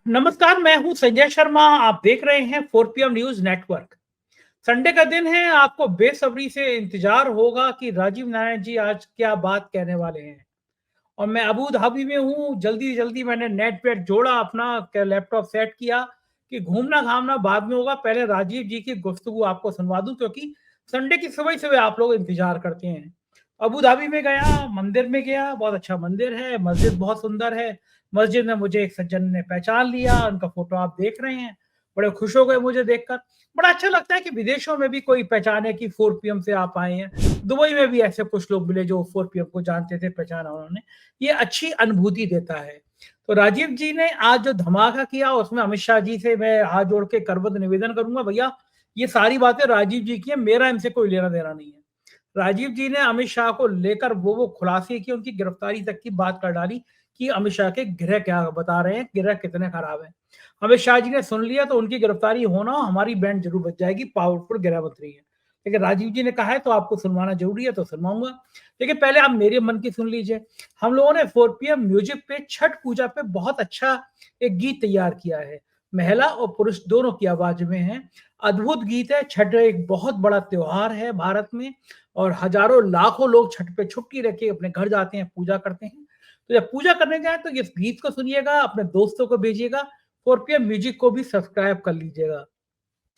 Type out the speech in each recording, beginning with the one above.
नमस्कार, मैं हूं संजय शर्मा। आप देख रहे हैं 4 PM न्यूज नेटवर्क। संडे का दिन है, आपको बेसब्री से इंतजार होगा कि राजीव नारायण जी आज क्या बात कहने वाले हैं। और मैं अबू धाबी में हूँ। जल्दी जल्दी मैंने नेट वेट जोड़ा, अपना लैपटॉप सेट किया कि घूमना घामना बाद में होगा, पहले राजीव जी की गुफ्तगू आपको सुनवा दूं, क्योंकि संडे की सुबह सुबह आप लोग इंतजार करते हैं। अबू धाबी में गया, मंदिर में गया, बहुत अच्छा मंदिर है, मस्जिद बहुत सुंदर है। मस्जिद में मुझे एक सज्जन ने पहचान लिया, उनका फोटो आप देख रहे हैं। बड़े खुश हो गए मुझे देखकर। बड़ा अच्छा लगता है कि विदेशों में भी कोई पहचाने कि 4 PM से आप आए हैं। दुबई में भी ऐसे कुछ लोग मिले जो 4 PM को जानते थे, पहचाना उन्होंने। ये अच्छी अनुभूति देता है। तो राजीव जी ने आज जो धमाका किया, उसमें अमित शाह जी से मैं हाथ जोड़ के करबद्ध निवेदन करूंगा, भैया ये सारी बातें राजीव जी की है, मेरा इनसे कोई लेना देना नहीं है। राजीव जी ने अमित शाह को लेकर वो खुलासे की, उनकी गिरफ्तारी तक की बात कर डाली कि अमित शाह के गृह क्या बता रहे हैं, गृह कितने खराब है। अमित शाह जी ने सुन लिया तो उनकी गिरफ्तारी होना हमारी बैंड जरूर बच जाएगी, पावरफुल गृह मंत्री है। लेकिन राजीव जी ने कहा है तो आपको सुनवाना जरूरी है, तो सुनवाऊंगा। लेकिन पहले आप मेरे मन की सुन लीजिए। हम लोगों ने 4 PM म्यूजिक पे छठ पूजा पे बहुत अच्छा एक गीत तैयार किया है। महिला और पुरुष दोनों की आवाज में है। अद्भुत गीत है। छठ एक बहुत बड़ा त्योहार है भारत में, और हजारों लाखों लोग छठ पे छुट्टी रख के अपने घर जाते हैं, पूजा करते हैं। तो जब पूजा करने जाए तो इस गीत को सुनिएगा, अपने दोस्तों को भेजिएगा। 4 PM म्यूजिक को भी सब्सक्राइब कर लीजिएगा।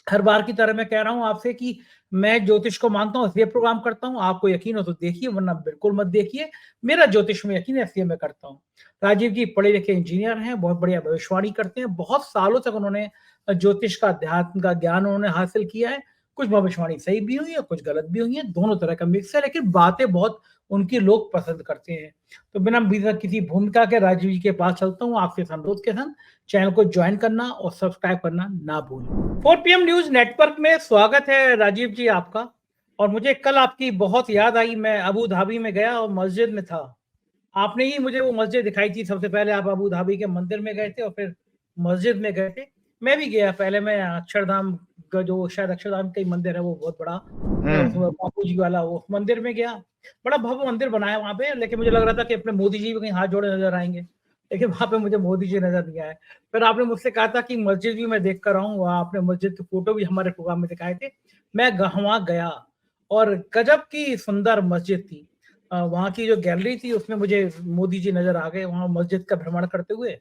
हर बार की तरह मैं कह रहा हूं आपसे कि मैं ज्योतिष को मानता हूं, इसलिए प्रोग्राम करता हूं। आपको यकीन हो तो देखिए, वरना बिल्कुल मत देखिए। मेरा ज्योतिष में यकीन है, इसलिए मैं करता हूं। राजीव जी पढ़े लिखे इंजीनियर हैं, बहुत बढ़िया भविष्यवाणी करते हैं। बहुत सालों तक उन्होंने ज्योतिष का, अध्यात्म का ज्ञान उन्होंने हासिल किया है। कुछ भविष्यवाणी सही भी हुई है, कुछ गलत भी हुई है, दोनों तरह का मिक्स है, लेकिन बातें बहुत उनकी लोग पसंद करते हैं। तो बिना किसी भूमिका के राजीव जी के पास चलता हूँ, आपके अनुरोध के साथ चैनल को ज्वाइन करना और सब्सक्राइब करना ना भूलें। 4 PM न्यूज नेटवर्क में स्वागत है राजीव जी आपका। और मुझे कल आपकी बहुत याद आई। मैं अबू धाबी में गया और मस्जिद में था। आपने ही मुझे वो मस्जिद दिखाई थी। सबसे पहले आप अबू धाबी के मंदिर में गए थे और फिर मस्जिद में गए थे। मैं भी गया। पहले मैं अक्षरधाम का, जो शायद अक्षरधाम का ही मंदिर है, वो बहुत बड़ा बापू जी वाला, वो मंदिर में गया। बड़ा भव्य मंदिर बनाया वहां पे। लेकिन मुझे लग रहा था कि अपने मोदी जी भी कहीं हाथ जोड़े नजर आएंगे, लेकिन वहां पे मुझे मोदी जी नजर नहीं आए। फिर आपने मुझसे कहा था कि मस्जिद भी मैं देख कर आऊँ। वहाँ आपने मस्जिद के फोटो भी हमारे प्रोग्राम में दिखाए थे। मैं वहां गया और गजब की सुंदर मस्जिद थी। वहाँ की जो गैलरी थी उसमें मुझे मोदी जी नजर आ गए, वहाँ मस्जिद का भ्रमण करते हुए।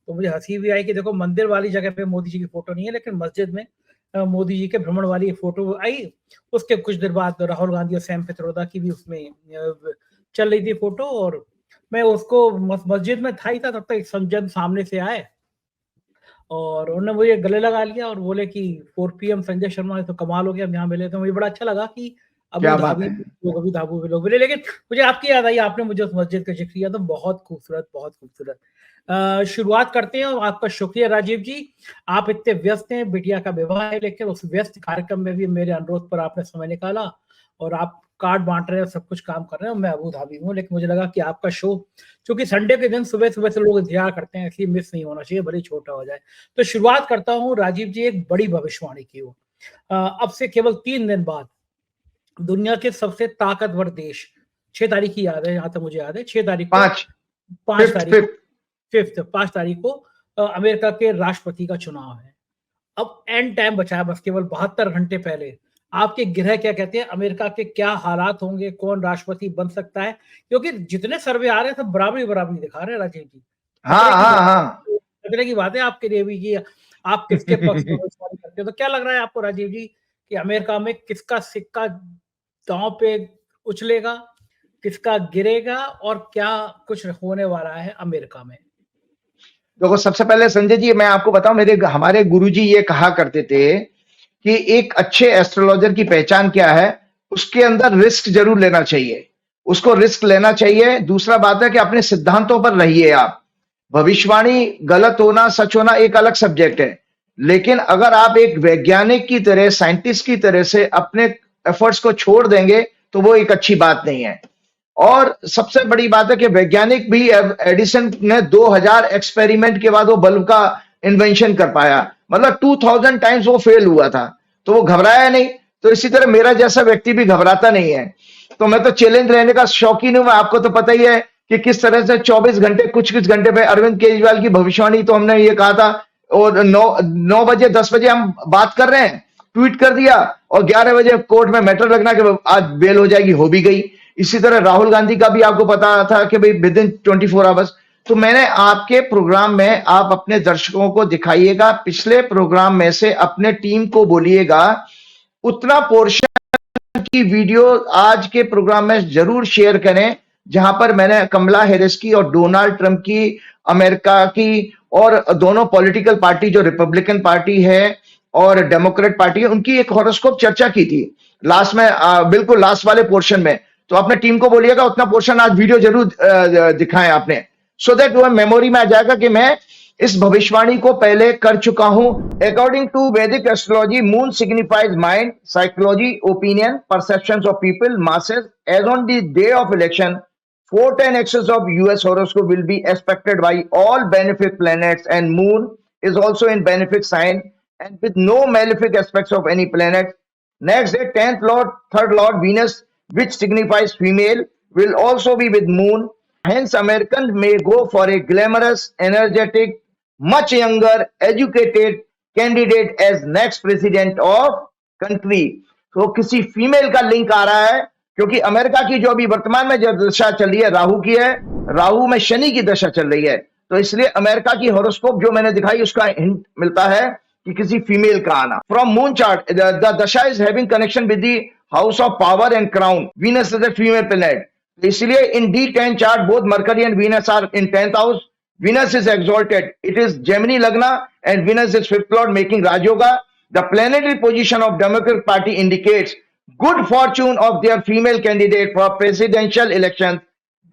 तो मुझे हंसी भी आई कि देखो, मंदिर वाली जगह पे मोदी जी की फोटो नहीं है, लेकिन मस्जिद में मोदी जी के भ्रमण वाली फोटो आई। उसके कुछ देर बाद राहुल गांधी और सैम पित्रोदा की भी उसमें चल रही थी फोटो। और मैं उसको मस्जिद में था ही था, तब तक एक सज्जन सामने से आए और उन्होंने मुझे गले लगा लिया और बोले कि 4 PM संजय शर्मा, तो कमाल हो गया, हम यहाँ मिले। तो मुझे बड़ा अच्छा लगा कि अबू क्या बात धाबी है। लोग, अबू धाबू में लोग मिले। लेकिन मुझे आपकी याद आई, आपने मुझे उस मस्जिद का जिक्र किया, तो बहुत खूबसूरत, बहुत खूबसूरत। शुरुआत करते हैं। और आपका शुक्रिया राजीव जी। आप इतने व्यस्त हैं, बिटिया का विवाह है, लेकिन उस व्यस्त कार्यक्रम में भी मेरे अनुरोध पर आपने समय निकाला और आप कार्ड बांट रहे हैं, सब कुछ काम कर रहे हैं। मैं अबू धाबी हूँ, लेकिन मुझे लगा कि आपका शो, क्योंकि संडे के दिन सुबह सुबह से लोग इंतजार करते हैं, इसलिए मिस नहीं होना चाहिए, भले छोटा हो जाए। तो शुरुआत करता हूँ राजीव जी, एक बड़ी भविष्यवाणी की हो। अब से केवल 3 दिन बाद दुनिया के सबसे ताकतवर देश, 6 तारीख की याद है, यहाँ तक मुझे याद है, 6 तारीख को, पांच 5 फिफ्थ तारीख को, फिफ्थ 5 तारीख को अमेरिका के राष्ट्रपति का चुनाव है। अब एंड टाइम बचा है, बस केवल 72 घंटे पहले। आपके गृह क्या कहते हैं, अमेरिका के क्या हालात होंगे, कौन राष्ट्रपति बन सकता है? क्योंकि जितने सर्वे आ रहे हैं सब बराबरी बराबरी दिखा रहे हैं राजीव जी। हाँ खतरे की हाँ बात, हाँ। खतरे की बात है आपके लिए भी कि आप किसके पक्ष में भविष्यवाणी करते हो। तो क्या लग रहा है आपको राजीव जी कि अमेरिका में किसका सिक्का दांव पे उछलेगा, किसका गिरेगा, और क्या कुछ होने वाला है अमेरिका में? देखो, सबसे पहले संजय जी मैं आपको बताऊं, मेरे हमारे गुरुजी ये कहा करते थे कि एक अच्छे एस्ट्रोलॉजर की पहचान क्या है, उसके अंदर रिस्क जरूर लेना चाहिए, उसको रिस्क लेना चाहिए। दूसरा बात है कि अपने सिद्धांतों पर रहिए आप। भविष्यवाणी गलत होना सच होना एक अलग सब्जेक्ट है, लेकिन अगर आप एक वैज्ञानिक की तरह, साइंटिस्ट की तरह से अपने एफर्ट्स को छोड़ देंगे तो वो एक अच्छी बात नहीं है। और सबसे बड़ी बात है कि वैज्ञानिक भी, एडिसन ने 2000 एक्सपेरिमेंट के बाद वो बल्ब का इन्वेंशन कर पाया, मतलब 2000 टाइम्स वो फेल हुआ था, तो वो घबराया नहीं। तो इसी तरह मेरा जैसा व्यक्ति भी घबराता नहीं है। तो मैं तो चैलेंज रहने का शौकीन हूं। आपको तो पता ही है कि किस तरह से 24 घंटे, कुछ कुछ घंटे पे अरविंद केजरीवाल की भविष्यवाणी, तो हमने ये कहा था और 9 बजे 10 बजे हम बात कर रहे हैं, ट्वीट कर दिया और 11 बजे कोर्ट में मैटर लगना कि आज बेल हो जाएगी, हो भी गई। इसी तरह राहुल गांधी का भी आपको पता था कि भाई विद इन 24 आवर्स। तो मैंने आपके प्रोग्राम में, आप अपने दर्शकों को दिखाइएगा, पिछले प्रोग्राम में से अपने टीम को बोलिएगा उतना पोर्शन की वीडियो आज के प्रोग्राम में जरूर शेयर करें जहां पर मैंने कमला हैरिस की और डोनाल्ड ट्रंप की, अमेरिका की और दोनों पॉलिटिकल पार्टी जो रिपब्लिकन पार्टी है और डेमोक्रेट पार्टी है, उनकी एक हॉरोस्कोप चर्चा की थी लास्ट में, बिल्कुल लास्ट वाले पोर्शन में। तो अपने टीम को बोलिएगा उतना पोर्शन आज वीडियो जरूर दिखाएं आपने, सो दैट वो मेमोरी में आ जाएगा कि मैं इस भविष्यवाणी को पहले कर चुका हूं। अकॉर्डिंग टू वैदिक astrology, moon signifies mind, psychology, opinion, perceptions of people, masses. As on the day of election, 410 axis of US horoscope will be aspected by all benefic planets, and moon is also in benefic sign and with no malefic aspects of any planet. Next day, 10th lord, 3rd lord Venus, which signifies female, will also be with moon. Hence, Americans may go for a glamorous, energetic, much younger, educated candidate as next president of country. तो किसी female का link आ रहा है, क्योंकि America की जो अभी वर्तमान में जो दशा चल रही है राहु की है, राहु में शनि की दशा चल रही है, तो इसलिए अमेरिका की हॉरोस्कोप जो मैंने दिखाई उसका हिंट मिलता है कि किसी फीमेल का आना। From moon chart, the dasha is having connection with the house of power and crown, Venus is a female planet, इसलिए in D10 chart both Mercury and Venus are in 10th house. Venus is exalted, it is Gemini Lagna and Venus is 5th lord making Rajyoga. The planetary position of Democratic Party indicates good fortune of their female candidate for presidential elections.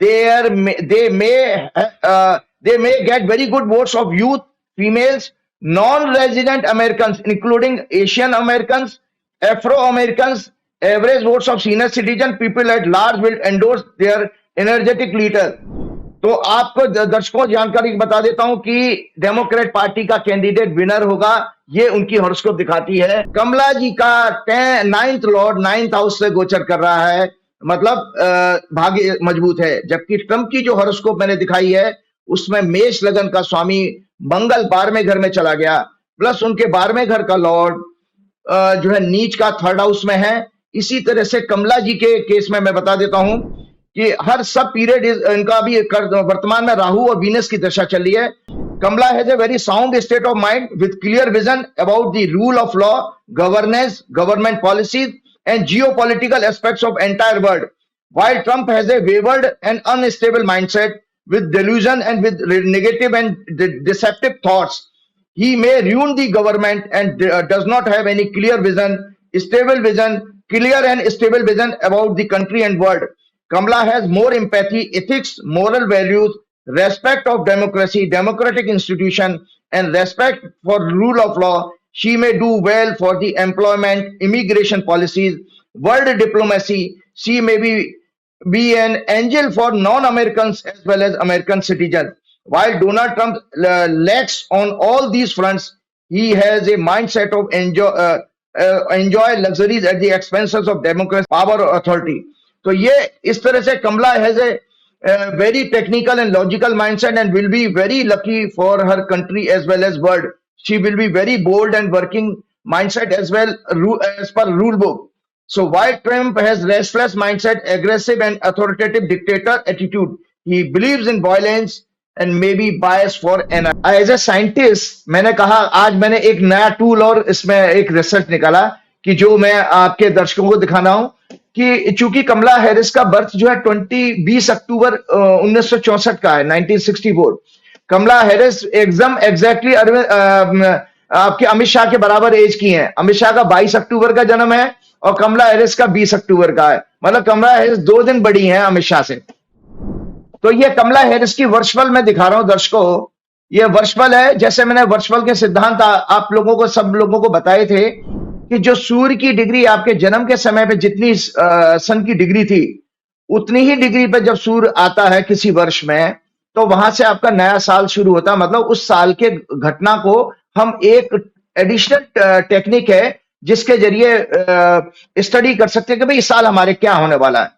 They may get very good votes of youth, females, non-resident Americans, including Asian Americans, Afro-Americans. Average votes of senior citizen, people at large will endorse their energetic leader. तो आपको दर्शकों जानकारी बता देता हूं कि Democrat party का candidate winner होगा, ये उनकी हॉरोस्कोप दिखाती है। कमला जी का 9th लॉर्ड 9th हाउस से गोचर कर रहा है, मतलब भाग्य मजबूत है। जबकि ट्रंप की जो हॉरोस्कोप मैंने दिखाई है उसमें मेष लगन का स्वामी मंगल 12वें घर में चला गया, प्लस उनके 12वें घर का लॉर्ड जो है नीच का 3rd हाउस में है। इसी तरह से कमला जी के केस में मैं बता देता हूं कि हर सब पीरियड इनका भी वर्तमान में राहु और वीनस की दशा चल रही है। Kamala has a very sound state of mind with clear vision about the rule of law, governance, government policies and geopolitical aspects of entire world, while Trump has a wavered and unstable mindset with delusion and with negative and deceptive thoughts. He may ruin the government and does not have any clear vision, clear and stable vision about the country and world. Kamala has more empathy, ethics, moral values, respect of democracy, democratic institution, and respect for rule of law. She may do well for the employment, immigration policies, world diplomacy. She may be an angel for non-Americans as well as American citizens. While Donald Trump lacks on all these fronts, he has a mindset of enjoy luxuries at the expenses of democracy, power, or authority. तो ये इस तरह से Kamala has a very technical and logical mindset and will be very lucky for her country as well as world. She will be very bold and working mindset as well as per rule book. So while Trump has restless mindset, aggressive and authoritative dictator attitude, he believes in violence and may be biased for an. As a scientist, मैंने कहा आज मैंने एक नया tool और इसमें एक research निकाला कि जो मैं आपके दर्शकों को दिखाना हूं कि चूंकि कमला हैरिस का बर्थ जो है 20 अक्टूबर 1964 का है, 1964. कमला हैरिस एकदम एग्जैक्टली आपके अमित शाह के बराबर एज की हैं. अमित शाह का 22 अक्टूबर का जन्म है और कमला हैरिस का 20 अक्टूबर का है, मतलब कमला हैरिस 2 दिन बड़ी हैं अमित शाह से. तो ये कमला हैरिस की वर्षफल मैं दिखा रहा हूं दर्शकों. ये वर्षफल है, जैसे मैंने वर्षफल के सिद्धांत आप लोगों को, सब लोगों को बताए थे कि जो सूर्य की डिग्री आपके जन्म के समय पे जितनी सन की डिग्री थी, उतनी ही डिग्री पे जब सूर्य आता है किसी वर्ष में, तो वहां से आपका नया साल शुरू होता है. मतलब उस साल के घटना को हम एक एडिशनल टेक्निक है जिसके जरिए स्टडी कर सकते हैं कि भाई इस साल हमारे क्या होने वाला है.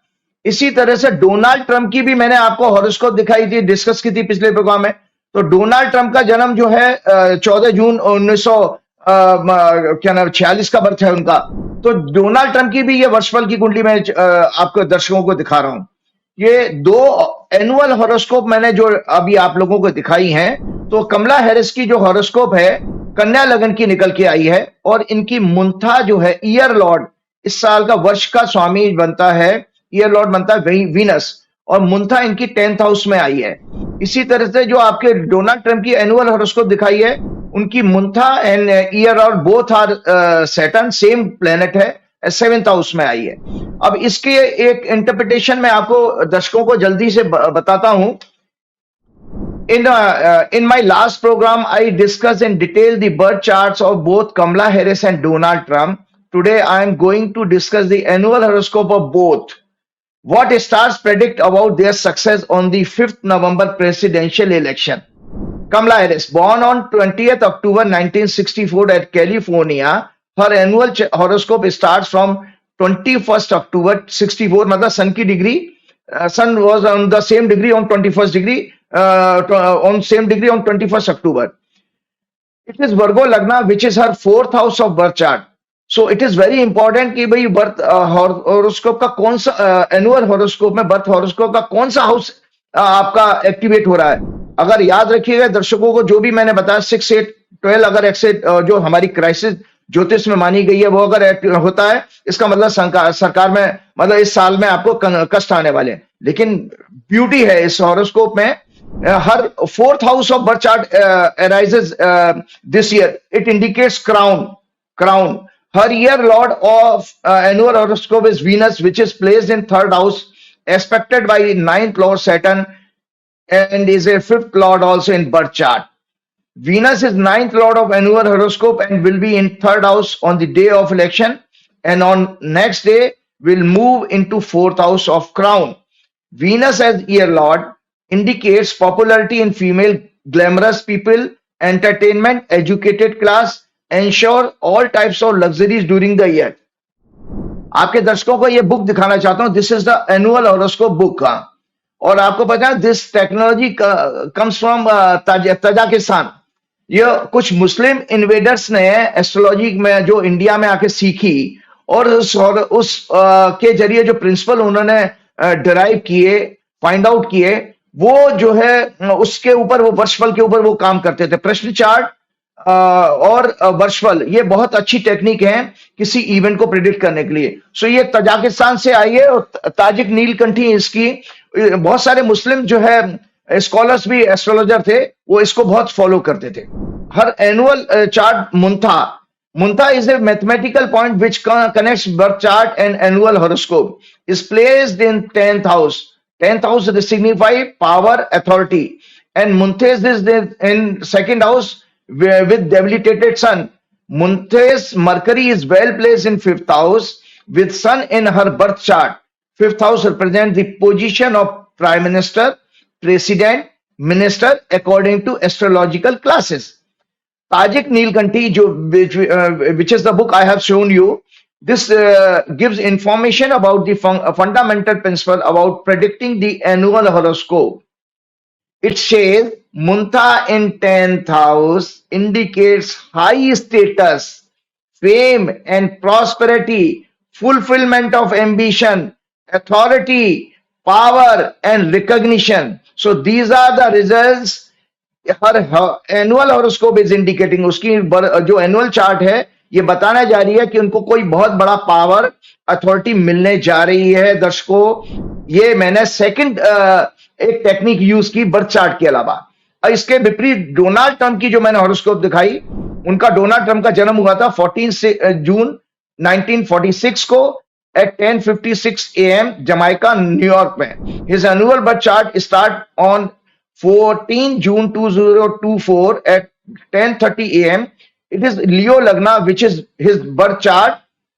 इसी तरह से डोनाल्ड ट्रंप की भी मैंने आपको हॉरोस्कोप दिखाई थी, डिस्कस की थी पिछले प्रोग्राम में. तो डोनाल्ड ट्रंप का जन्म जो है 14 जून 1946 का बर्थ है उनका। तो डोनाल्ड ट्रंप की भी ये वर्षफल की कुंडली में आपको दर्शकों को दिखा रहा हूं। ये 2 एनुअल हॉरोस्कोप मैंने जो अभी आप लोगों को दिखाई हैं, तो कमला हैरिस की जो हॉरोस्कोप है कन्या लगन की निकल के आई है, और इनकी मुंथा जो है ईयर लॉर्ड, इस साल का वर्ष का स्वामी बनता है, ईयर लॉर्ड बनता है वीनस, और मुंथा इनकी 10th हाउस में आई है। इसी तरह से जो आपके डोनाल्ड ट्रंप की एनुअल हॉरोस्कोप दिखाई है, उनकी muntha and year lord both are Saturn, same planet है, 7th हाउस में आई है। अब इसके एक इंटरप्रिटेशन मैं आपको दर्शकों को जल्दी से बताता हूं। In my last program, I discussed in detail the birth charts of both Kamala Harris and Donald Trump. Today, I am going to discuss the annual horoscope of both. What stars predict about their success on the 5th November presidential election? Kamala Harris, born on 20th October 1964 at California, her annual horoscope starts from 21st October 64, मतलब sun की degree, sun was on the same degree on 21st degree, on same degree on 21st October. It is Virgo Lagna, which is her 4th house of birth chart. So it is very important कि भाई birth horoscope का कौन सा annual horoscope में birth horoscope का कौन सा house आपका एक्टिवेट हो रहा है। अगर याद रखिएगा दर्शकों को, जो भी मैंने बताया 6, 8, 12 अगर एक्सेट जो हमारी क्राइसिस ज्योतिष में मानी गई है वो अगर होता है, इसका मतलब सरकार में मतलब इस साल में आपको कष्ट आने वाले हैं। लेकिन ब्यूटी है इस हॉरोस्कोप में, हर 4th house of birth chart arises this year. It indicates crown. Her year lord of annual horoscope is Venus, which is placed in 3rd house, aspected by 9th lord Saturn, and is a 5th lord also in birth chart. Venus is 9th lord of annual horoscope and will be in 3rd house on the day of election, and on next day will move into 4th house of crown. Venus as year lord indicates popularity in female, glamorous people, entertainment, educated class, ensure all types of luxuries during the year. आपके दर्शकों को ये book दिखाना चाहता हूं, this is the annual horoscope book का। और आपको पता है this technology comes from Tajikistan. ये कुछ मुस्लिम इन्वेडर्स ने एस्ट्रोलॉजी में जो इंडिया में आके सीखी, और उस के जरिए जो प्रिंसिपल उन्होंने डिराइव किए, फाइंड आउट किए, वो जो है उसके ऊपर, वो वर्षफल के ऊपर वो काम करते थे। प्रश्न चार्ट और वर्षफल, ये बहुत अच्छी टेक्निक है किसी इवेंट को प्रिडिक्ट करने के लिए। सो ये तजाकिस्तान से आई है, और ताजिक नीलकंठी इसकी, बहुत सारे मुस्लिम जो है स्कॉलर्स भी एस्ट्रोलॉजर थे, वो इसको बहुत फॉलो करते थे। हर एनुअल चार्ट मुंथा is a mathematical point which connects birth chart and annual horoscope, is placed in 10th house. 10th house signify power, authority, and Munthes is in 2nd house with debilitated sun. Munthes Mercury is well placed in 5th house with sun in her birth chart. 5th house represents the position of prime minister, president, minister according to astrological classes. Tajik Neelkanthi, which is the book I have shown you, this gives information about the fundamental principle about predicting the annual horoscope. It says Muntha in 10th house indicates high status, fame and prosperity, fulfillment of ambition, authority, power and recognition. So these are the results her annual horoscope is indicating. उसकी जो annual chart है ये बताने जा रही है कि उनको कोई बहुत बड़ा पावर, अथॉरिटी मिलने जा रही है। दर्शकों, ये मैंने सेकंड एक टेक्निक यूज की बर्थ चार्ट के अलावा। इसके विपरीत डोनाल्ड ट्रंप की जो मैंने हॉरोस्कोप दिखाई, उनका डोनाल्ड ट्रंप का जन्म हुआ था 14 जून 1946 को at 10:56 AM जमाइका, न्यूयॉर्क में। His annual birth chart start on 14 June 2024 at 10:30 AM. It is Leo Lagna, which is his birth chart.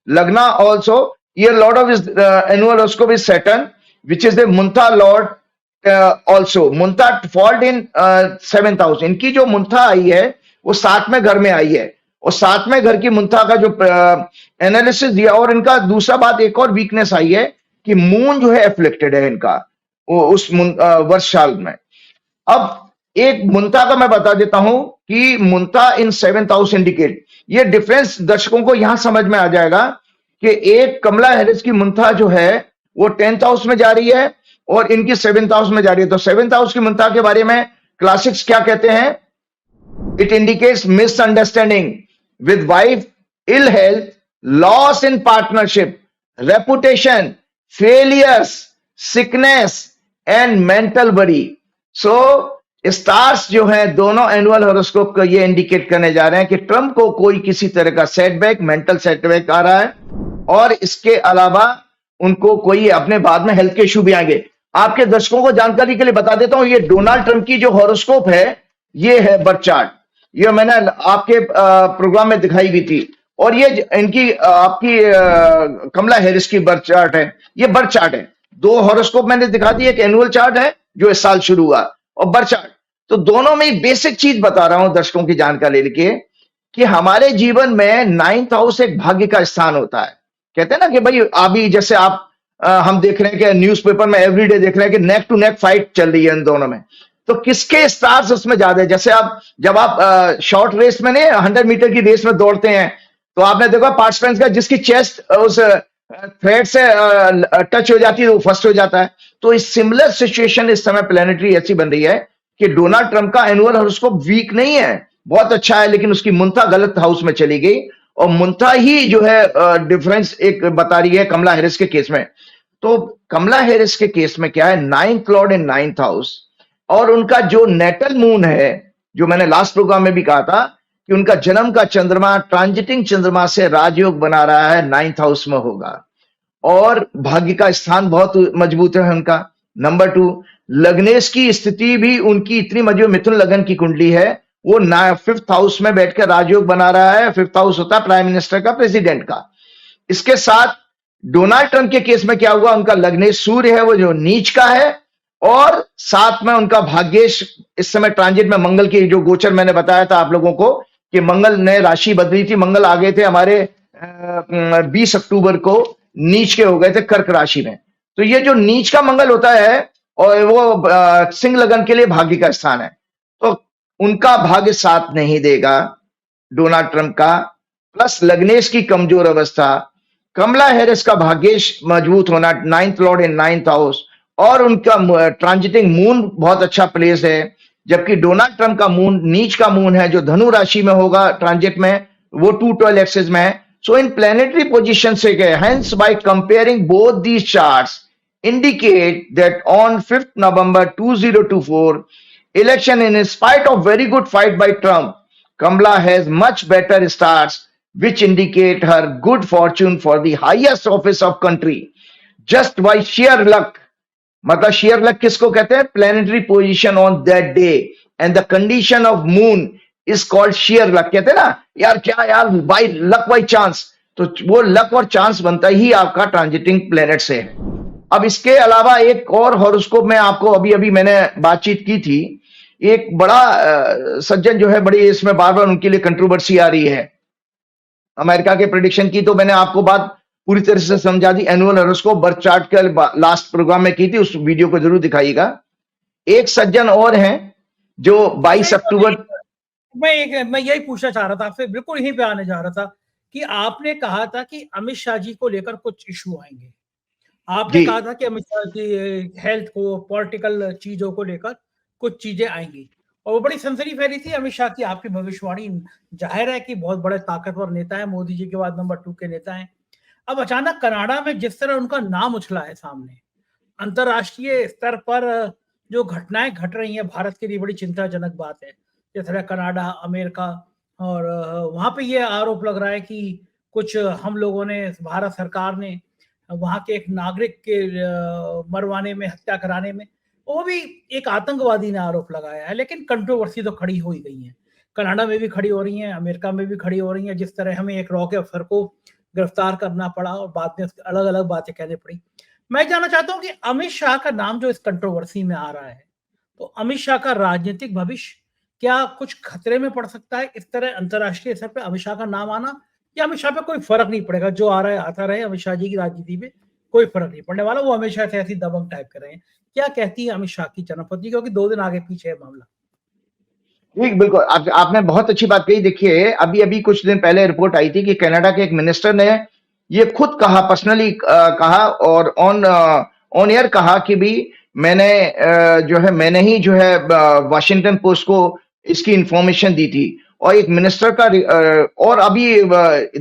Lagna also, year lord of his annual horoscope is Saturn, which is the Muntha lord also. Muntha fall in 7th house. इनकी जो मुंथा आई है वो 7वें घर में आई है, और 7वें घर की मुंथा का जो एनालिसिस दिया, और इनका दूसरा बात एक और वीकनेस आई है कि मून जो है एफ्लिक्टेड है इनका उस वर्ष साल में। अब एक मुंता का मैं बता देता हूं कि मुंता इन 7th हाउस इंडिकेट, ये डिफरेंस दर्शकों को यहां समझ में आ जाएगा कि एक कमला हैरिस की मुंता जो है वो 10th हाउस में जा रही है और इनकी 7th हाउस में जा रही है। तो 7th हाउस की मुंता के बारे में क्लासिक्स क्या कहते हैं? It indicates misunderstanding with wife, ill health, loss in partnership, reputation, failures, sickness and mental worry. So stars जो है दोनों एनुअल हॉरोस्कोप का ये इंडिकेट करने जा रहे हैं कि ट्रम्प को कोई किसी तरह का सेटबैक, मेंटल सेटबैक आ रहा है और इसके अलावा उनको कोई अपने बाद में हेल्थ के इश्यू भी आएंगे। आपके दर्शकों को जानकारी के लिए बता देता हूं, ये डोनाल्ड ट्रंप की जो हॉरोस्कोप है ये है बर्थ चार्ट, ये मैंने आपके प्रोग्राम में दिखाई भी थी। और ये इनकी आपकी कमला हैरिस की बर्थ चार्ट है, ये बर्थ चार्ट है। दो हॉरोस्कोप मैंने दिखा दी, एक एनुअल चार्ट है जो इस साल शुरू हुआ और बर्थ चार्ट। तो दोनों में बेसिक चीज बता रहा हूं दर्शकों की जानकारी लेके कि हमारे जीवन में 9th हाउस एक भाग्य का स्थान होता है। कहते हैं ना कि भाई अभी जैसे आप हम देख रहे हैं कि न्यूज़पेपर में एवरीडे देख रहे हैं कि नेक टू नेक फाइट चल रही है इन दोनों में, तो किसके स्टार्स उसमें ज्यादा है? जैसे आप जब आप शॉर्ट रेस में नहीं 100 मीटर की रेस में दौड़ते हैं तो आपने देखा पार्टिसिपेंट्स का जिसकी चेस्ट उस थ्रेड से टच हो जाती है वो फर्स्ट हो जाता है। तो इस सिमिलर सिचुएशन इस समय प्लेनेटरी ऐसी बन रही है कि डोनाल्ड ट्रंप का एनुअल हॉरोस्कोप वीक नहीं है, बहुत अच्छा है, लेकिन उसकी मुंता गलत हाउस में चली गई और मुंता ही जो है डिफरेंस एक बता रही है कमला हैरिस के केस में। तो कमला हैरिस के केस में क्या है, 9th लॉर्ड इन 9th हाउस और उनका जो नेटल मून है, जो मैंने लास्ट प्रोग्राम में भी कहा था कि उनका जन्म का चंद्रमा ट्रांजिटिंग चंद्रमा से राजयोग बना रहा है, 9th हाउस में होगा और भाग्य का स्थान बहुत मजबूत है उनका। नंबर 2, लग्नेश की स्थिति भी उनकी इतनी मजबूत, मिथुन लगन की कुंडली है, वो 5th हाउस में बैठकर राजयोग बना रहा है। 5th हाउस होता है प्राइम मिनिस्टर का, प्रेसिडेंट का। इसके साथ डोनाल्ड ट्रंप के केस में क्या हुआ, उनका लग्नेश सूर्य है वो जो नीच का है और साथ में उनका भाग्येश इस समय ट्रांजिट में मंगल की जो गोचर मैंने बताया था आप लोगों को कि मंगल ने राशि बदली थी, मंगल आ गए थे हमारे 20 अक्टूबर को नीच के हो गए थे कर्क राशि में। तो ये जो नीच का मंगल होता है और वो सिंह लगन के लिए भाग्य का स्थान है, तो उनका भाग्य साथ नहीं देगा डोनाल्ड ट्रंप का। प्लस लग्नेश की कमजोर अवस्था, कमला हैरिस का भाग्येश मजबूत होना, 9th लॉर्ड इन 9th हाउस और उनका ट्रांजिटिंग मून बहुत अच्छा प्लेस है, जबकि डोनाल्ड ट्रंप का मून नीच का मून है जो धनु राशि में होगा ट्रांजिट में, वो 212 एक्सिस में है। सो इन प्लैनेटरी पोजीशन से गए, hence by comparing both these charts indicate that on 5th November 2024 election, in spite of very good fight by Trump, Kamala has much better stars which indicate her good fortune for the highest office of country just by sheer luck। मतलब sheer luck किसको कहते हैं? Planetary position on that day and the condition of moon is called sheer luck। कहते हैं ना यार क्या यार by luck by chance, तो वो luck और chance बनता ही आपका ट्रांजिटिंग प्लेनेट से है। अब इसके अलावा एक और हॉरोस्कोप में आपको अभी अभी मैंने बातचीत की थी, एक बड़ा सज्जन जो है, बड़ी इसमें बार बार उनके लिए कंट्रोवर्सी आ रही है अमेरिका के प्रेडिक्शन की, तो मैंने आपको बात पूरी तरह से समझा दी। एनुअल हॉरोस्कोप बर्थ चार्ट के लास्ट प्रोग्राम में की थी, उस वीडियो को जरूर दिखाइएगा। एक सज्जन और हैं जो 22 अक्टूबर, मैं यही पूछना चाह रहा था आपसे, बिल्कुल यहीं पे आने जा रहा था कि आपने कहा था कि अमित शाह जी को लेकर कुछ इशू आएंगे, आपने कहा था कि अमित शाह जी हेल्थ को, पॉलिटिकल चीजों को लेकर कुछ चीजें आएंगी और वो बड़ी सनसनी फैली थी अमित शाह की आपकी भविष्यवाणी। जाहिर है कि बहुत बड़े ताकतवर नेता है, मोदी जी के बाद नंबर 2 के नेता हैं। अब अचानक कनाडा में जिस तरह उनका नाम उछला है सामने, अंतरराष्ट्रीय स्तर पर जो घटनाएं घट रही हैं भारत के लिए बड़ी चिंताजनक बात है। जिस तरह कनाडा, अमेरिका और वहां पे ये आरोप लग रहा है कि कुछ हम लोगों ने, भारत सरकार ने वहां के एक नागरिक के मरवाने में, हत्या कराने में, वो भी एक आतंकवादी ने आरोप लगाया है। लेकिन कंट्रोवर्सी तो खड़ी हो ही गई है, कनाडा में भी खड़ी हो रही है, अमेरिका में भी खड़ी हो रही है। जिस तरह हमें एक रॉ के अफसर को गिरफ्तार करना पड़ा और बाद में अलग अलग बातें कहनी पड़ी। मैं जानना चाहता हूं कि अमित शाह का नाम जो इस कंट्रोवर्सी में आ रहा है, तो अमित शाह का राजनीतिक भविष्य क्या कुछ खतरे में पड़ सकता है इस तरह अंतरराष्ट्रीय स्तर पर अमित शाह का नाम आना, या अमित शाह पे कोई फर्क नहीं पड़ेगा, जो आ रहा है आता रहे, अमित शाह जी की राजनीति पे कोई फर्क नहीं पड़ने वाला, वो हमेशा से ऐसी दबंग टाइप कर रहे हैं? क्या कहती है अमित शाह की जन्मपति, क्योंकि 2 दिन आगे पीछे है मामला? ठीक, बिल्कुल। आपने बहुत अच्छी बात कही। देखिए, अभी-अभी कुछ दिन पहले रिपोर्ट आई थी कि कनाडा के एक मिनिस्टर ने ये खुद कहा, पर्सनली कहा और ऑन एयर कहा कि भी मैंने ही जो है वाशिंगटन पोस्ट को इसकी इंफॉर्मेशन दी थी। और एक मिनिस्टर का और अभी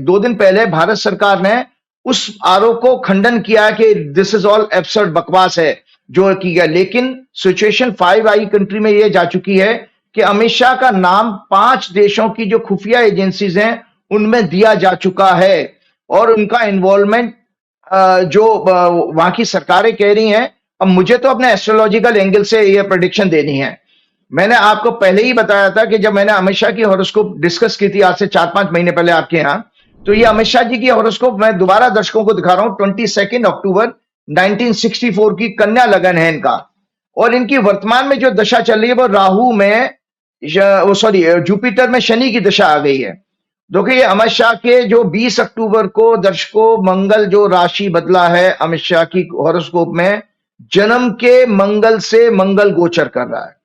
2 दिन पहले भारत सरकार ने उस आरोप को खंडन किया कि दिस इज ऑल एब्सर्ड, बकवास है जो की गया। लेकिन सिचुएशन 5 आई कंट्री में ये जा चुकी है कि अमित शाह का नाम 5 देशों की जो खुफिया एजेंसीज हैं उनमें दिया जा चुका है और उनका इन्वॉल्वमेंट जो वहां की सरकारें कह रही हैं। अब मुझे तो अपने एस्ट्रोलॉजिकल एंगल से ये प्रेडिक्शन देनी है। मैंने आपको पहले ही बताया था कि जब मैंने अमित शाह की हॉरोस्कोप डिस्कस की थी आज से 4-5 महीने पहले आपके यहाँ, तो ये अमित शाह जी की हॉरोस्कोप मैं दोबारा दर्शकों को दिखा रहा हूं। 22 अक्टूबर 1964 की कन्या लगन है इनका। और इनकी वर्तमान में जो दशा चल रही है वो राहु में, जुपिटर में शनि की दशा आ गई है। देखिए अमित शाह के जो 20 अक्टूबर को दर्शकों मंगल जो राशि बदला है अमित शाह की हॉरोस्कोप में, जन्म के मंगल से मंगल गोचर कर रहा है।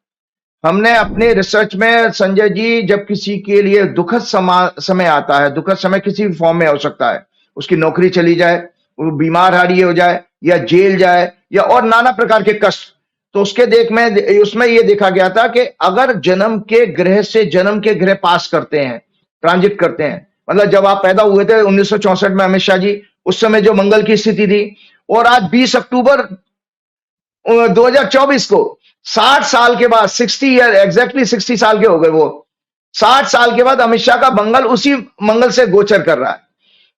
हमने अपने रिसर्च में संजय जी, जब किसी के लिए दुखद समय आता है, दुखद समय किसी भी फॉर्म में हो सकता है, उसकी नौकरी चली जाए, वो बीमार हारी हो जाए या जेल जाए या और नाना प्रकार के कष्ट, तो उसमें ये देखा गया था कि अगर जन्म के ग्रह से जन्म के ग्रह पास करते हैं, ट्रांजिट करते हैं, मतलब जब आप पैदा हुए थे 1964 में अमित शाह जी, उस समय जो मंगल की स्थिति थी, और आज 20 अक्टूबर 2024 को 60 साल के बाद, 60 ईयर एग्जैक्टली 60 साल के हो गए वो, 60 साल के बाद अमित शाह का मंगल उसी मंगल से गोचर कर रहा है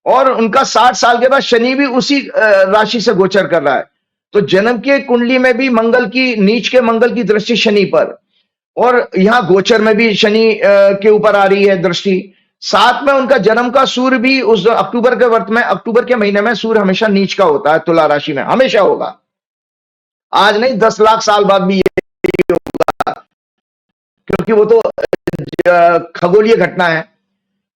और उनका 60 साल के बाद शनि भी उसी राशि से गोचर कर रहा है। तो जन्म के कुंडली में भी मंगल की, नीच के मंगल की दृष्टि शनि पर, और यहां गोचर में भी शनि के ऊपर आ रही है दृष्टि। साथ में उनका जन्म का सूर्य भी उस अक्टूबर के महीने में सूर्य हमेशा नीच का होता है, तुला राशि में हमेशा होगा, आज नहीं 10 लाख साल बाद भी ये होगा, क्योंकि वो तो खगोलीय घटना है।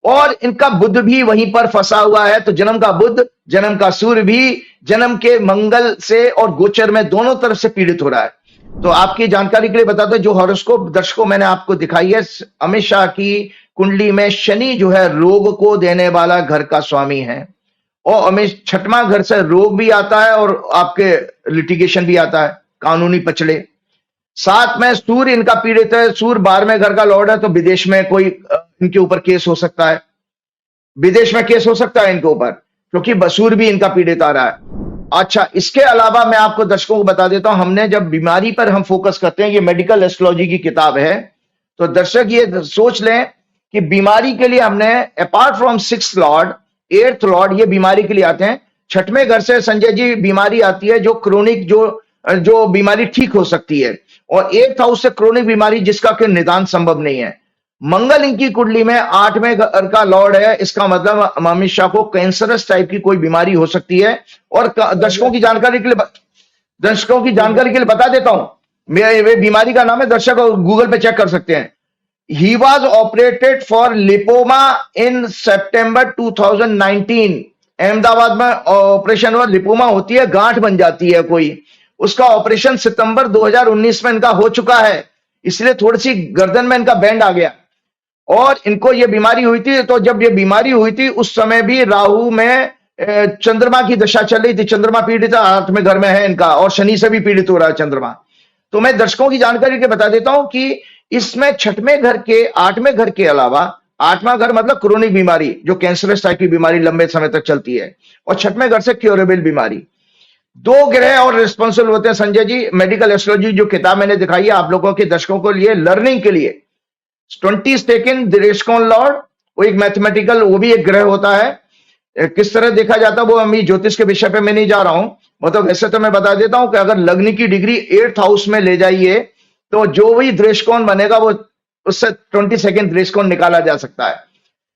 और इनका बुध भी वहीं पर फंसा हुआ है, तो जन्म का बुध, जन्म का सूर्य भी जन्म के मंगल से और गोचर में दोनों तरफ से पीड़ित हो रहा है। तो आपकी जानकारी के लिए बता दो, जो हॉरोस्कोप दर्शकों मैंने आपको दिखाई है, अमित शाह की कुंडली में शनि जो है रोग को देने वाला घर का स्वामी है, और अमित 6वां घर से रोग भी आता है और आपके लिटिगेशन भी आता है, कानूनी पचड़े। साथ में सूर्य इनका पीड़ित है, सूर्य 12वें घर का लॉर्ड है, तो विदेश में कोई इनके ऊपर केस हो सकता है, विदेश में केस हो सकता है इनके ऊपर, क्योंकि सूर्य भी इनका पीड़ित आ रहा है। अच्छा, इसके अलावा मैं आपको दर्शकों को बता देता हूं, हमने जब बीमारी पर हम फोकस करते हैं, ये मेडिकल एस्ट्रोलॉजी की किताब है, तो दर्शक ये सोच लें कि बीमारी के लिए हमने apart from 6th Lord, 8th Lord, ये बीमारी के लिए आते हैं। 6वें घर से संजय जी बीमारी आती है जो क्रोनिक, जो बीमारी ठीक हो सकती है, और 8th हाउस से क्रोनिक बीमारी जिसका कोई निदान संभव नहीं है। मंगल इनकी कुंडली में 8वें घर का लॉर्ड है, इसका मतलब अमित शाह को कैंसरस टाइप की कोई बीमारी हो सकती है। और दर्शकों की जानकारी के लिए बता देता हूं, मेरे बीमारी का नाम है, दर्शक गूगल पे चेक कर सकते हैं। He was operated for lipoma in September 2019। Ahmedabad में ऑपरेशन हुआ, लिपोमा होती है, गांठ बन जाती है कोई, उसका ऑपरेशन सितंबर 2019 में इनका हो चुका है, इसलिए थोड़ी सी गर्दन में इनका बैंड आ गया और इनको ये बीमारी हुई थी। तो जब ये बीमारी हुई थी उस समय भी राहु में चंद्रमा की दशा चल रही थी, चंद्रमा पीड़ित 8वें घर में है इनका, और शनि से भी पीड़ित हो रहा है चंद्रमा। तो मैं दर्शकों की जानकारी के बता देता हूं कि इसमें 6वें घर के, 8वें घर के अलावा, 8वां घर मतलब क्रोनिक बीमारी, जो कैंसरस टाइप की बीमारी लंबे समय तक चलती है, और 6वें घर से क्योरेबल बीमारी। 2 ग्रह और रिस्पॉन्सिबल होते हैं संजय जी, मेडिकल एस्ट्रोलॉजी जो किताब मैंने दिखाई है आप लोगों के दर्शकों के लिए लर्निंग के लिए। 22nd दृष्कोण लॉर्ड, वो एक मैथमेटिकल, वो भी एक ग्रह होता है, किस तरह देखा जाता है वो अभी ज्योतिष के विषय पे मैं नहीं जा रहा हूं, मतलब वैसे तो मैं बता देता हूं कि अगर लग्न की डिग्री 8th हाउस में ले जाइए तो जो भी दृष्कोण बनेगा वो उससे 22nd दृष्कोण निकाला जा सकता है।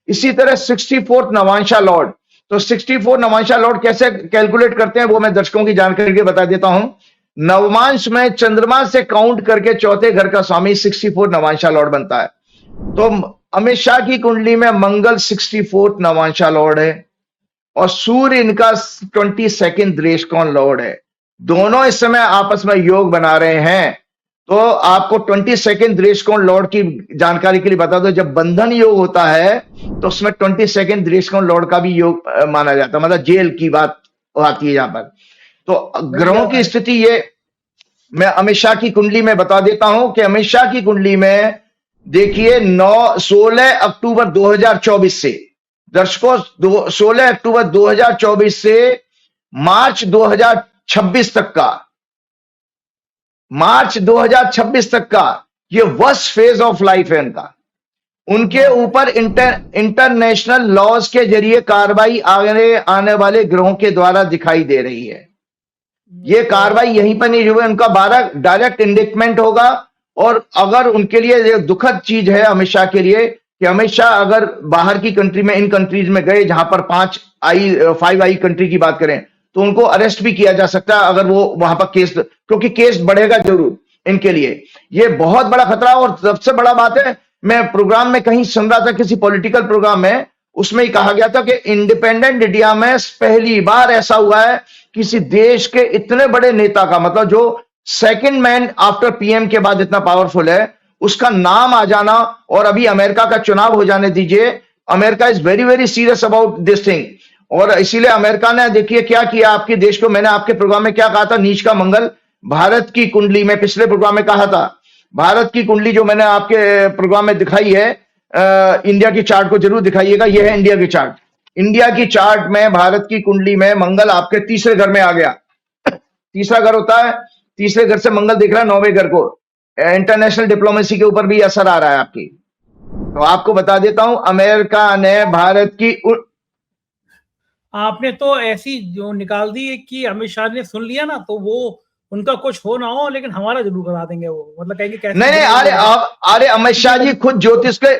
इसी तरह 64th नवांशा लॉर्ड, तो 64 नवांशा लॉर्ड कैसे कैलकुलेट करते हैं वो मैं दर्शकों की जानकारी के बता देता हूं। नवमांश में चंद्रमा से काउंट करके 4थे घर का स्वामी 64 नवांशा लॉर्ड बनता है। तो अमित शाह की कुंडली में मंगल 64th नवांशा लॉर्ड है और सूर्य इनका 22nd दृष्कोण लॉर्ड है। दोनों इस समय आपस में योग बना रहे हैं तो आपको 22nd दृष्टिकोण लॉर्ड की जानकारी के लिए बता दो, जब बंधन योग होता है तो उसमें 22nd दृष्टिकोण लॉर्ड का भी योग माना जाता है, मतलब जेल की बात आती है यहाँ पर। तो ग्रहों की स्थिति ये मैं अमित शाह की कुंडली में बता देता हूं कि अमित शाह की कुंडली में देखिए 16 अक्टूबर 2024 से, दर्शकों 16 अक्टूबर 2024 से मार्च 2026 तक का, मार्च 2026 तक का ये वर्स्ट फेज ऑफ लाइफ है इनका। उनके ऊपर इंटरनेशनल लॉज के जरिए कार्रवाई आने वाले ग्रहों के द्वारा दिखाई दे रही है। ये कार्रवाई यहीं पर नहीं हुई, उनका 12 डायरेक्ट इंडिक्टमेंट होगा। और अगर उनके लिए ये दुखद चीज है अमित शाह के लिए कि अमित शाह अगर बाहर की कंट्री में, इन कंट्रीज में गए जहां पर 5 आई कंट्री की बात करें, तो उनको अरेस्ट भी किया जा सकता है अगर वो वहां पर केस, क्योंकि केस बढ़ेगा जरूर इनके लिए। ये बहुत बड़ा खतरा। और सबसे बड़ा बात है, मैं प्रोग्राम में कहीं सुन रहा था, किसी पॉलिटिकल प्रोग्राम में, उसमें ही कहा गया था कि इंडिपेंडेंट इंडिया में पहली बार ऐसा हुआ है किसी देश के इतने बड़े नेता का, मतलब जो सेकंड मैन आफ्टर पीएम के बाद इतना पावरफुल है, उसका नाम आ जाना। और अभी अमेरिका का चुनाव हो जाने दीजिए, America is very very serious about this thing. और इसीलिए अमेरिका ने देखिए क्या किया आपके देश को। मैंने आपके प्रोग्राम में क्या कहा था, नीच का मंगल भारत की कुंडली में पिछले प्रोग्राम में कहा था। भारत की कुंडली जो मैंने आपके प्रोग्राम में दिखाई है, इंडिया की चार्ट को जरूर दिखाइएगा। यह है इंडिया की चार्ट। इंडिया की चार्ट में भारत की कुंडली में मंगल आपके तीसरे घर में आ गया। तीसरा घर होता है, तीसरे घर से मंगल दिख रहा है 9वें घर को। इंटरनेशनल डिप्लोमेसी के ऊपर भी असर आ रहा है आपकी। तो आपको बता देता हूं, अमेरिका ने भारत की आपने तो ऐसी जो निकाल दी है कि अमित शाह ने सुन लिया ना, तो वो उनका कुछ हो ना हो लेकिन हमारा जरूर करा देंगे वो, मतलब कहेंगे कैसे। नहीं, अरे अमित शाह जी खुद ज्योतिष के,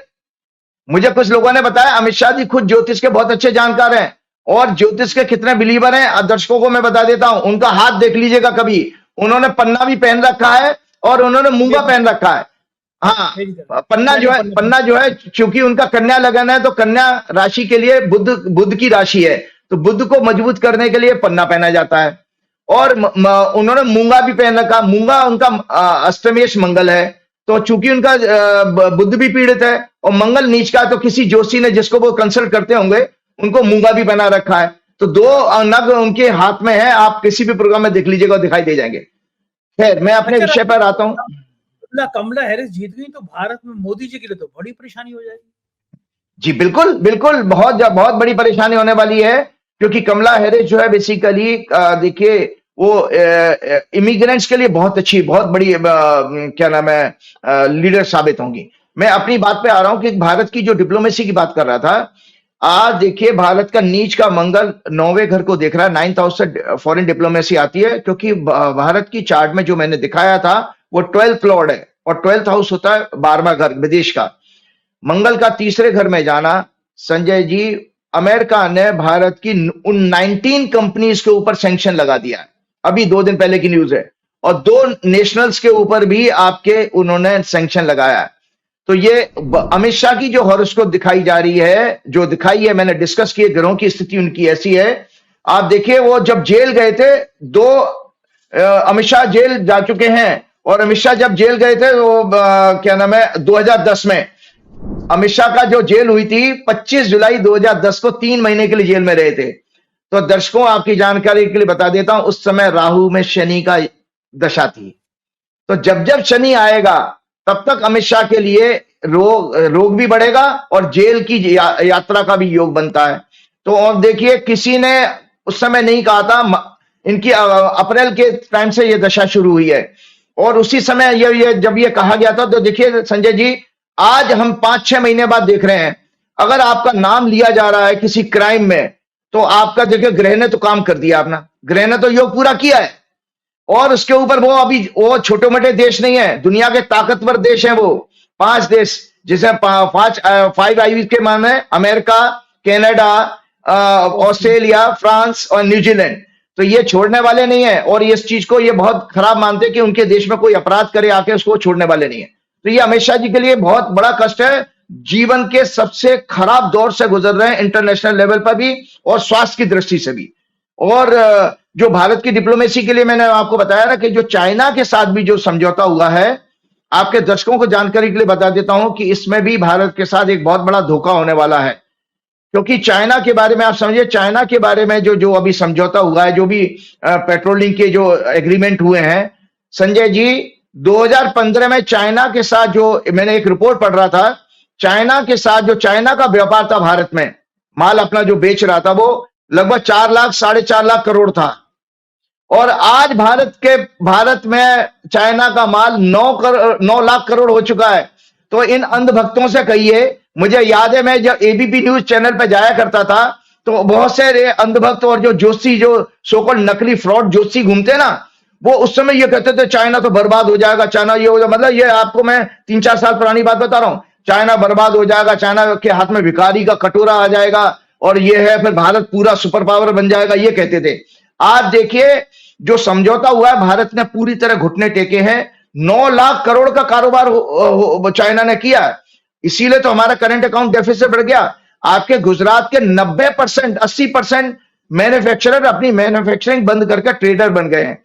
मुझे कुछ लोगों ने बताया अमित शाह जी खुद ज्योतिष के बहुत अच्छे जानकार हैं। और ज्योतिष के कितने बिलीवर हैं दर्शकों को मैं बता देता हूं। उनका हाथ देख लीजिएगा कभी, उन्होंने पन्ना भी पहन रखा है और उन्होंने मूंगा पहन रखा है। हाँ, पन्ना जो है चूंकि उनका कन्या लगन है, तो कन्या राशि के लिए बुध की राशि है, तो बुध को मजबूत करने के लिए पन्ना पहना जाता है। और उन्होंने मूंगा भी पहन रखा। मूंगा उनका अष्टमेश मंगल है, तो चूंकि उनका बुध भी पीड़ित है और मंगल नीच का, तो किसी जोशी ने जिसको वो कंसल्ट करते होंगे उनको मूंगा भी बना रखा है। तो 2 नग उनके हाथ में है, आप किसी भी प्रोग्राम में देख लीजिएगा दिखाई दे जाएंगे। खैर मैं अपने विषय पर आता हूं। कमला हैरिस जीत गई तो भारत में मोदी जी के लिए तो बड़ी परेशानी हो जाएगी। जी बिल्कुल बिल्कुल, बहुत बड़ी परेशानी होने वाली है, क्योंकि कमला हैरिस जो है बेसिकली देखिए वो इमिग्रेंट्स के लिए बहुत अच्छी, बहुत बड़ी क्या नाम है लीडर साबित होंगी। मैं अपनी बात पे आ रहा हूं कि भारत की जो डिप्लोमेसी की बात कर रहा था। आज देखिए भारत का नीच का मंगल 9वें घर को देख रहा है। 9th हाउस से फॉरेन डिप्लोमेसी आती है, क्योंकि भारत की चार्ट में जो मैंने दिखाया था वो 12th लॉर्ड है, और 12th हाउस होता है 12वां घर विदेश का। मंगल का तीसरे घर में जाना, संजय जी, अमेरिका ने भारत की उन 19 कंपनीज के ऊपर सैंक्शन लगा दिया है। अभी 2 दिन पहले की न्यूज है। और 2 नेशनल्स के ऊपर भी आपके उन्होंने सैंक्शन लगाया है। तो ये अमित शाह की जो हॉरोस्कोप दिखाई जा रही है, जो दिखाई है, मैंने डिस्कस किए, ग्रहों की स्थिति उनकी ऐसी है। आप देखिए वो जब जेल गए थे, अमित शाह जेल जा चुके हैं। और अमित शाह जब जेल गए थे वो क्या नाम है 2010 में अमित शाह का जो जेल हुई थी 25 जुलाई 2010 को 3 महीने के लिए जेल में रहे थे। तो दर्शकों आपकी जानकारी के लिए बता देता हूं, उस समय राहु में शनि का दशा थी। तो जब जब शनि आएगा तब तक अमित शाह के लिए रोग भी बढ़ेगा और जेल की यात्रा का भी योग बनता है। तो और देखिए किसी ने उस समय नहीं कहा था, इनकी अप्रैल के टाइम से ये दशा शुरू हुई है। और उसी समय ये जब ये कहा गया था, तो देखिए संजय जी, आज हम 5-6 महीने बाद देख रहे हैं, अगर आपका नाम लिया जा रहा है किसी क्राइम में, तो आपका देखिए ग्रह ने तो काम कर दिया अपना, ग्रह ने तो योग पूरा किया है। और उसके ऊपर वो छोटे मोटे देश नहीं है, दुनिया के ताकतवर देश हैं वो 5 देश, जिसे 5 आई के मान है, अमेरिका, कनाडा, ऑस्ट्रेलिया, फ्रांस और न्यूजीलैंड। तो ये छोड़ने वाले नहीं है, और इस चीज को ये बहुत खराब मानते हैं कि उनके देश में कोई अपराध करे आके उसको छोड़ने वाले नहीं है। तो ये अमित शाह जी के लिए बहुत बड़ा कष्ट है, जीवन के सबसे खराब दौर से गुजर रहे हैं इंटरनेशनल लेवल पर भी और स्वास्थ्य की दृष्टि से भी। और जो भारत की डिप्लोमेसी के लिए मैंने आपको बताया ना कि जो चाइना के साथ भी जो समझौता हुआ है, आपके दर्शकों को जानकारी के लिए बता देता हूं कि इसमें भी भारत के साथ एक बहुत बड़ा धोखा होने वाला है। क्योंकि चाइना के बारे में आप समझिए, चाइना के बारे में जो जो अभी समझौता हुआ है, जो भी पेट्रोलिंग के जो एग्रीमेंट हुए हैं, संजय जी, 2015 में चाइना के साथ जो मैंने एक रिपोर्ट पढ़ रहा था, चाइना के साथ जो चाइना का व्यापार था भारत में, माल अपना जो बेच रहा था, वो लगभग 4 लाख 4.5 लाख करोड़ था। और आज भारत में चाइना का माल 9 लाख करोड़ हो चुका है। तो इन अंधभक्तों से कहिए, मुझे याद है मैं जब एबीपी न्यूज चैनल पर जाया करता था, तो बहुत से अंधभक्त और जो जोशी, जो सोकॉल नकली फ्रॉड जोशी घूमते ना, वो उस समय ये कहते थे चाइना तो बर्बाद हो जाएगा, चाइना ये हो जाएगा। मतलब ये आपको मैं 3-4 साल पुरानी बात बता रहा हूं, चाइना बर्बाद हो जाएगा, चाइना के हाथ में भिखारी का कटोरा आ जाएगा, और ये है फिर भारत पूरा सुपर पावर बन जाएगा, ये कहते थे। आज देखिए जो समझौता हुआ है, भारत ने पूरी तरह घुटने टेके हैं। 9 लाख करोड़ का कारोबार चाइना ने किया है, इसीलिए तो हमारा करंट अकाउंट डेफिसिट बढ़ गया। आपके गुजरात के 90%, 80% मैन्युफैक्चरर अपनी मैन्युफैक्चरिंग बंद करके ट्रेडर बन गए हैं।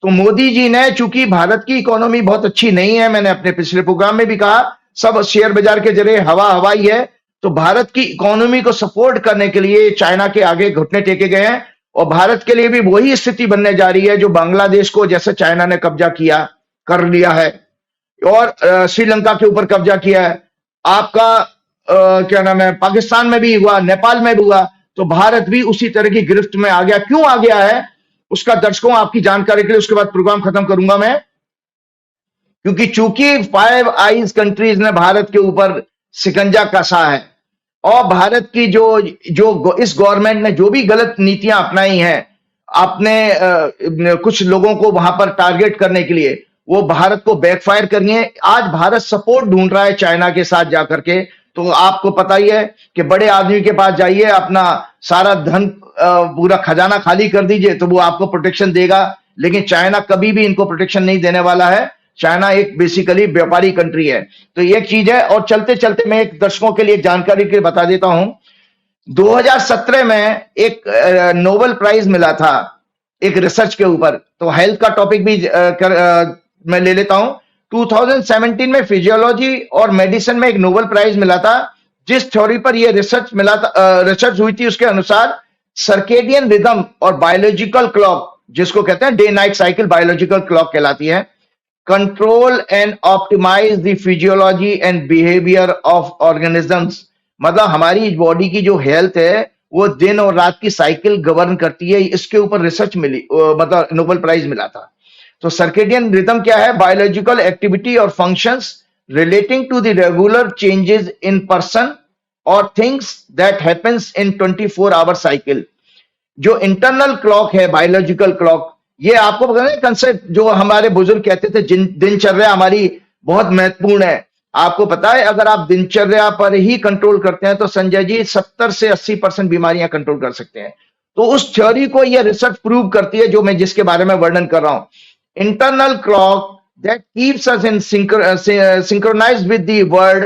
तो मोदी जी ने, चूंकि भारत की इकोनॉमी बहुत अच्छी नहीं है, मैंने अपने पिछले प्रोग्राम में भी कहा, सब शेयर बाजार के जरिए हवाई है, तो भारत की इकोनॉमी को सपोर्ट करने के लिए चाइना के आगे घुटने टेके गए हैं। और भारत के लिए भी वही स्थिति बनने जा रही है जो बांग्लादेश को जैसे चाइना ने कब्जा कर लिया है, और श्रीलंका के ऊपर कब्जा किया है। आपका क्या नाम है, पाकिस्तान में भी हुआ, नेपाल में भी हुआ, तो भारत भी उसी तरह की गिरफ्त में आ गया। क्यों आ गया है उसका दर्शकों आपकी जानकारी के लिए उसके बाद प्रोग्राम खत्म करूंगा मैं। क्योंकि चूंकि 5 आइज कंट्रीज ने भारत के ऊपर शिकंजा कसा है, और भारत की जो इस गवर्नमेंट ने जो भी गलत नीतियां अपनाई हैं अपने कुछ लोगों को वहां पर टारगेट करने के लिए, वो भारत को बैकफायर करनी है। आज भारत सपोर्ट ढूंढ रहा है चाइना के साथ जाकर के। तो आपको पता ही है कि बड़े आदमी के पास जाइए, अपना सारा धन पूरा खजाना खाली कर दीजिए, तो वो आपको प्रोटेक्शन देगा। लेकिन चाइना कभी भी इनको प्रोटेक्शन नहीं देने वाला है। चाइना एक बेसिकली व्यापारी कंट्री है, तो ये चीज है। और चलते चलते मैं एक दर्शकों के लिए जानकारी के लिए बता देता हूं, 2017 में एक नोबेल प्राइज मिला था एक रिसर्च के ऊपर, तो हेल्थ का टॉपिक भी मैं ले लेता हूं। 2017 में फिजियोलॉजी और मेडिसिन में एक नोबेल प्राइज मिला था, जिस थ्योरी पर यह रिसर्च हुई थी, उसके अनुसार सर्केडियन रिदम और बायोलॉजिकल क्लॉक, जिसको कहते हैं day night cycle, biological clock कहलाती है, control and optimize the physiology and behaviour of organisms. मतलब हमारी बॉडी की जो हेल्थ है वो दिन और रात की साइकिल गवर्न करती है। इसके ऊपर रिसर्च मिली, मतलब नोबेल प्राइज मिला था। तो सर्केडियन रिदम क्या है? बायोलॉजिकल एक्टिविटी और functions relating to the regular changes in person और things that happens in 24 hour cycle. जो इंटरनल क्लॉक है, बायोलॉजिकल क्लॉक, ये आपको पता है कंसेप्ट जो हमारे बुजुर्ग कहते थे, दिनचर्या हमारी बहुत महत्वपूर्ण है। आपको पता है अगर आप दिनचर्या पर ही कंट्रोल करते हैं तो संजय जी 70 से 80% बीमारियां कंट्रोल कर सकते हैं। तो उस थ्योरी को यह रिसर्च प्रूव करती है जो मैं जिसके बारे में वर्णन कर रहा हूं। Internal clock that keeps us in synchronized with the world,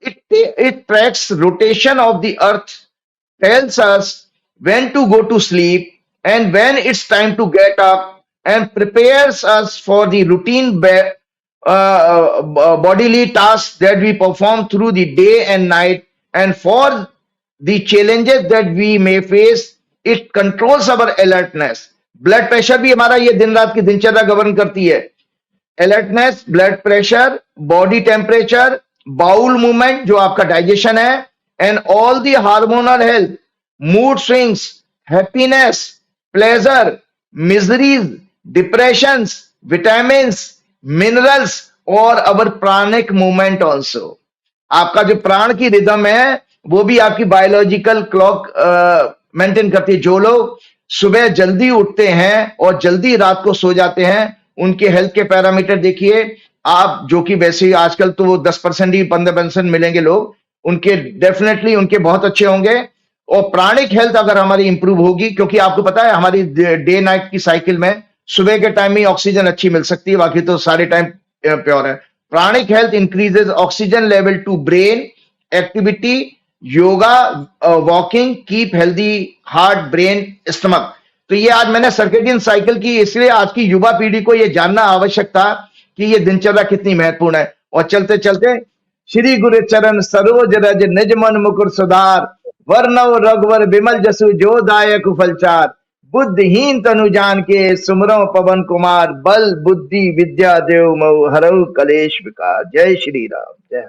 it tracks rotation of the earth, tells us when to go to sleep and when it's time to get up, and prepares us for the routine bodily tasks that we perform through the day and night, and for the challenges that we may face. It controls our alertness. Blood pressure भी हमारा ये दिन रात की दिनचर्या govern करती है। Alertness, blood pressure, body temperature, bowel movement जो आपका डाइजेशन है, and all the hormonal health, mood swings, happiness, pleasure, miseries, depressions, vitamins, minerals और अवर प्राणिक मूवमेंट ऑल्सो। आपका जो प्राण की रिदम है वो भी आपकी बायोलॉजिकल क्लॉक मेंटेन करती है। जो लोग सुबह जल्दी उठते हैं और जल्दी रात को सो जाते हैं, उनके हेल्थ के पैरामीटर देखिए आप, जो कि वैसे ही आजकल तो वो 10% ही 15% मिलेंगे लोग, उनके डेफिनेटली उनके बहुत अच्छे होंगे। और प्राणिक हेल्थ अगर हमारी इंप्रूव होगी, क्योंकि आपको पता है हमारी डे नाइट की साइकिल में सुबह के टाइम में ऑक्सीजन अच्छी मिल सकती है, बाकी तो सारे टाइम प्योर है। Pranic health increases oxygen level to brain activity, yoga, walking keep healthy heart, brain, stomach. तो ये आज मैंने सर्केडियन साइकिल की, इसलिए आज की युवा पीढ़ी को ये जानना आवश्यक था कि ये दिनचर्या कितनी महत्वपूर्ण है। और चलते चलते श्री गुरु चरण सरोज रज निज मन मुकुर सुधार, वर्णव रघुवर विमल जसु जो दायक फलचार, बुद्धिहीन तनु जान के सुमरो पवन कुमार, बल बुद्धि विद्या देव मऊ हरऊ कलेश विकार। जय श्री राम, जय।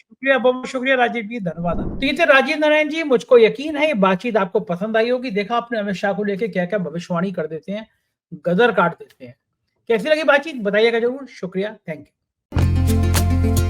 शुक्रिया, बहुत शुक्रिया राजीव जी, धन्यवाद। तो ये थे राजीव नारायण जी। मुझको यकीन है ये बातचीत आपको पसंद आई होगी। देखा आपने अमित शाह को लेके क्या क्या भविष्यवाणी कर देते हैं, गदर काट देते हैं। कैसी लगी बातचीत बताइएगा जरूर। शुक्रिया, थैंक यू।